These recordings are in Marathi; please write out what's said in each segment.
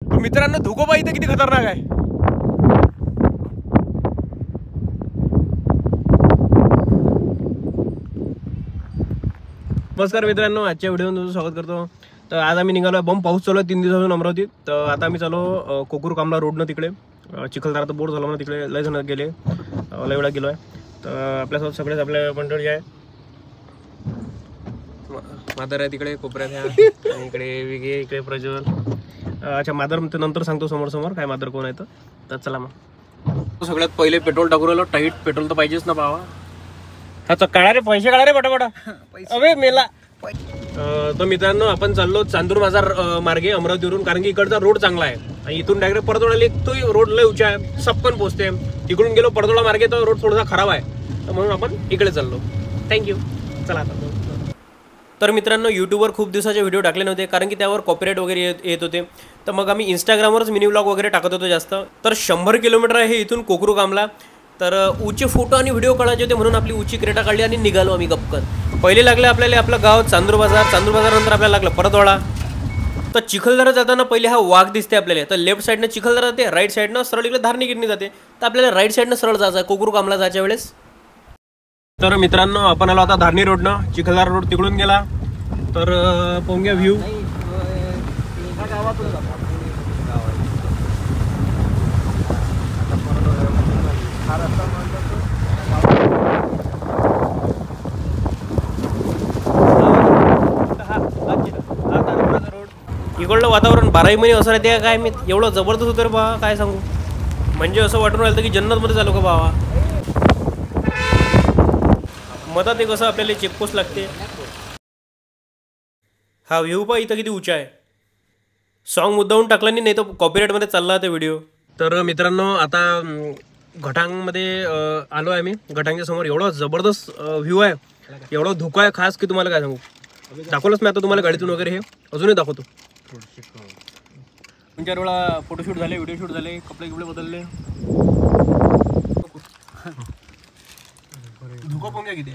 मित्रांनो धुकोबा इथे किती खतरनाक आहे. नमस्कार मित्रांनो, आजच्या व्हिडिओ तुमचं स्वागत करतो. तर आज आम्ही निघालो. बम पाऊस चालू आहे 3 दिवसापासून अमरावतीत. तर आता आम्ही चालू कोकरू कामला रोडनं तिकडे. चिखलदरा तर बोर झाला ना तिकडे, लय जण गेले, लय वेळा गेलो आहे. तर आपल्यासोबत सगळेच आपल्या मंडळी आहे. मादर आहे तिकडे कोपऱ्यात ह्या, आणि इकडे विगे, इकडे प्रज्वल. अच्छा मादर नंतर सांगतो समोर काय मादर कोण आहे. तर चला मग सगळ्यात पहिले पेट्रोल टाकू राहिलो. टाईट पेट्रोल तर पाहिजेच ना भावा. हा काढा रे, पैसे काढा रे पटापटा. अबे मेला. तर मित्रांनो आपण चाललो चांदूर बाजार मार्गे अमरावतीवरून, कारण की इकडचा रोड चांगला आहे. आणि इथून डायरेक्ट परतोडाला तो रोड लय उंचा आहे, सपकन पोहोचते. तिकडून गेलो परतोडा मार्गे तर रोड थोडासा खराब आहे, तर म्हणून आपण इकडे चाललो. थँक्यू. चला आता. तर मित्रांनो यूट्यूबवर खूप दिवसाचे व्हिडिओ टाकले नव्हते, कारण की त्यावर कॉपीराईट वगैरे येत होते. तर मग आम्ही इंस्टाग्रामवरच मिनी व्लॉग वगैरे टाकत होतो जास्त. तर 100 किलोमीटर आहे इथून कोकरू कामला. तर उंचे फोटो आणि व्हिडिओ काढायचे होते, म्हणून आपली उंची क्रेटा काढली आणि निघालो आम्ही गपकन. पहिले लागले आपल्याला आपलं गाव चांदूर बाजार नंतर आपल्याला लागलं परतवाडा. तर चिखलदरा जाताना पहिले हा वाघ दिसते आपल्याला. तर लेफ्ट साईडनं चिखलदरा जाते, राईट साईडनं सरळ इकडे धारणी गिरणी जाते. तर आपल्याला राईट साईडनं सरळ जायचं आहे कोकरू कामला जायच्या वेळेस. तर मित्रांनो आपण आलो आता धारणी रोडनं. चिखलदरा रोड तिकडून गेला. तर पोंग्या व्ह्यू. इकडलं वातावरण 12 महिने असं राहते काय मी, एवढं जबरदस्त होतं रे बाबा, काय सांगू. म्हणजे असं वाटून राहिलं की जन्नतमध्ये चालू का बाबा. मधात एक असं आपल्याला चेकपोस्ट लागते. हा व्ह्यू पहा इथं किती उंचा आहे. सॉन्ग मुद्दाहून टाकला नाही तर कॉपीराईटमध्ये चालला ते व्हिडिओ. तर मित्रांनो आता घटांगमध्ये आलो आहे आम्ही. घटांगच्या समोर एवढा जबरदस्त व्ह्यू आहे, एवढा धुका आहे खास की तुम्हाला काय सांगू. दाखवलंच मी आता तुम्हाला गाडीतून वगैरे, हे अजूनही दाखवतो. 3-4 वेळा फोटोशूट झाले, व्हिडिओ शूट झाले, कपडे बदलले. धुका पोंग्या किती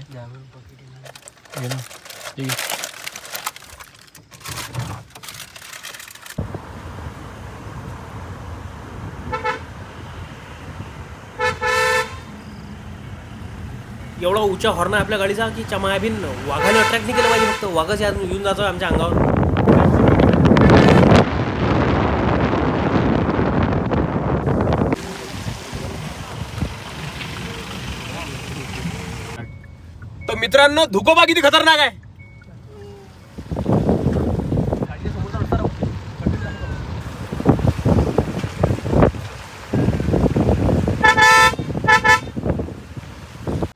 एवढा उंचा हॉर्न आहे आपल्या गाडीचा की चमायाबीन वाघाने अट्रॅक्ट नाही केलं पाहिजे. फक्त वाघच येऊन जातो आमच्या अंगावर. तर मित्रांनो धुकोबा किती खतरनाक आहे.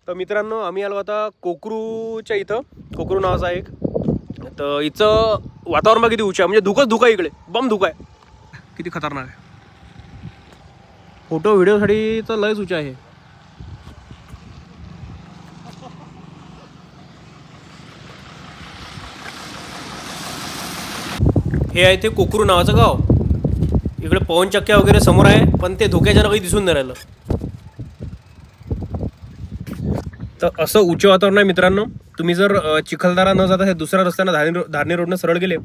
तर मित्रांनो आम्ही आलो आता कोकरूच्या इथं. कोकरू नावाचा एक. तर इथं वातावरण किती उंच आहे, म्हणजे धुका इकडे बम धुका आहे. किती खतरनाक आहे. फोटो व्हिडिओसाठी तर लयच उंच आहे. हे आहे ते कोकरू नावाचं गाव. इकडे पवनचक्क्या वगैरे समोर आहे, पण ते धोक्याच्या काही दिसून नाही राहिलं. तर असं उंच वातावरण आहे मित्रांनो. तुम्ही जर चिखलदरा न जाता हे दुसऱ्या रस्त्यानं धारणी रोडनं सरळ गेले,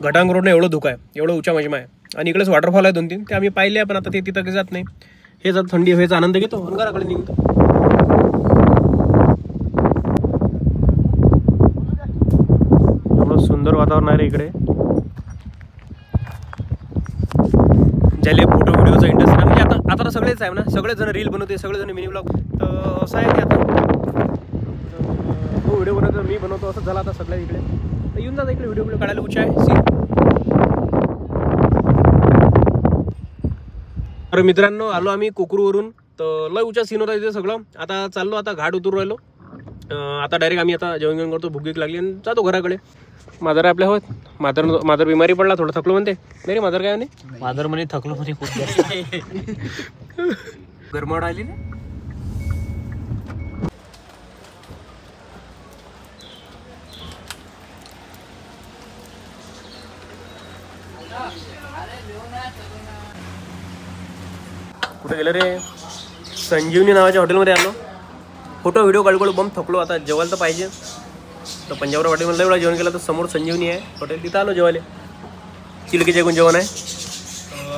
घटांग रोडनं एवढं धुका आहे, एवढं उंचा महिमा आहे. आणि इकडेच वॉटरफॉल आहे 2-3, ते आम्ही पाहिले आहे, पण आता ते तिथं जात नाही. हे जर थंडी हवेचा आनंद घेतो घराकडे निघतो. एवढं सुंदर वातावरण आहे रे इकडे. ज्याले फोटो व्हिडिओचा इंटरेस्ट आहे, म्हणजे आता सगळेच आहे ना, सगळेच जण रील बनवते, सगळेजण मिनी ब्लॉग. तर असं आहे की आता तो व्हिडिओ बनवतो, मी बनवतो, असं झालं आता सगळ्या इकडे. तर येऊन जाता इकडे व्हिडिओ काढायला उंच आहे सीन. तर मित्रांनो आलो आम्ही कोकरूवरून. तर लय उंचा सीन होता इथे सगळं. आता चाललो, आता घाट उतरू राहिलो. आता डायरेक्ट आम्ही आता जेवण करतो, भूक लागली आणि जातो घराकडे. मादर आपल्या होत. मादर बिमारी पडला, थोडं थकलो म्हणते. नाही रे मादर काय म्हणे, मादर म्हणे थकलो म्हणे खूप गरमाड आली ना. कुठे गेलं रे. संजीवनी नावाच्या हॉटेलमध्ये आलो. फोटो व्हिडिओ काढू बम थकलो. आता जेवायला तर पाहिजे. तर पंजाबराव हॉटेलमधलं एवढा जेवण केलं, तर समोर संजीवनी आहे हॉटेल, तिथं आलो जेवायला. चिलकीचे एकूण जेवण आहे.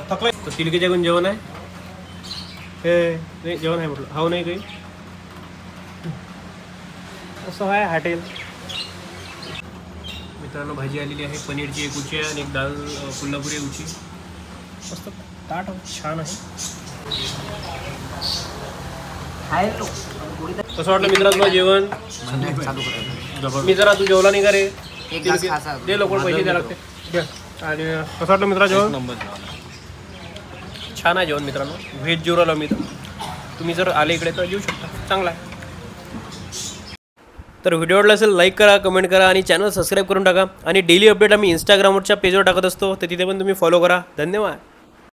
थकलाय तर तिलकेच्या घेऊन जेवण आहे हे नाही जेवण आहे म्हटलं हाव नाही काही असं आहे हॉटेल. मित्रांनो भाजी आलेली आहे पनीरची एक उची आहे आणि एक दाल कोल्हापुरी उची मस्त ताट छान आहे. कसं वाटलं मित्रांनो जेवण. मी जरा तू जेवला नाही का रे दे लोक पैसे द्या लागते आणि कसं वाटलं मित्रा जेवण. छान आहे जेवण मित्रांनो व्हेज जेवण आलो मी तर तुम्ही जर आले इकडे तर जेवू शकता चांगला आहे. तर व्हिडिओ आवडला असेल लाईक करा कमेंट करा आणि चॅनल सबस्क्राईब करून टाका आणि डेली अपडेट आम्ही इंस्टाग्रामवरच्या पेजवर टाकत असतो तर तिथे पण तुम्ही फॉलो करा. धन्यवाद.